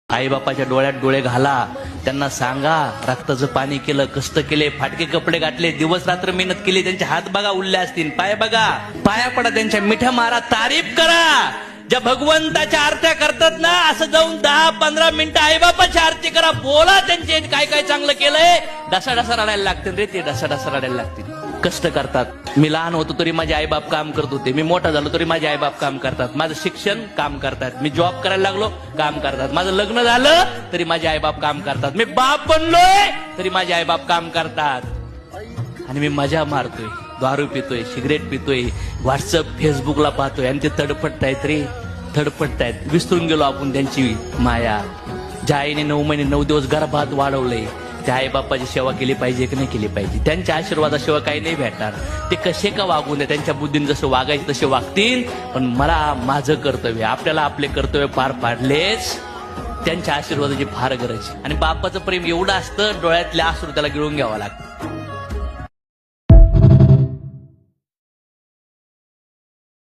आईबापाच्या डोळ्यात डोळे घाला, त्यांना सांगा रक्ताचं पाणी केलं, कष्ट केले, फाटके कपडे घातले, दिवस रात्र मेहनत केली, त्यांचे हात बघा उरले असतील, पाय बघा, पाया पडा, त्यांच्या मिठ्या मारा, तारीफ करा. ज्या भगवंताच्या आरत्या करतात ना, असं जाऊन 10-15 मिनिटं आईबापाची आरती करा, बोला त्यांचे काय काय चांगलं केलंय. डसा रडायला लागतील रे ते, डसा रडायला लागतील. कष्ट करतात. मी लहान होतो तरी माझे आईबाप काम करत होते, मी मोठा झालो तरी माझे आईबाप काम करतात, माझं शिक्षण काम करतात, मी जॉब करायला लागलो काम करतात, माझं लग्न झालं तरी माझे आईबाप काम करतात, मी बाप बनलोय तरी माझे आईबाप काम करतात. आणि मी मजा मारतोय, दारू पितोय, सिगरेट पितोय, व्हॉट्सअप फेसबुकला पाहतोय आणि ते तडफडतायत रे, तडफडतायत. विसरून गेलो आपण त्यांची माया. ज्या आईने 9 महिने 9 दिवस गर्भात वाढवलंय, त्या आईबापाची सेवा केली पाहिजे की नाही केली पाहिजे. त्यांच्या आशीर्वादाशिवाय काही नाही भेटणार. ते कसे का वागू नये, त्यांच्या बुद्धीने जसं वागायचे तसे वागतील, पण मला माझं कर्तव्य, आपल्याला आपले कर्तव्य पार पाडलेच. त्यांच्या आशीर्वादाची फार गरज. आणि बापाचं प्रेम एवढं असतं, डोळ्यातल्या अश्रू त्याला गिळून घ्यावं लागतं.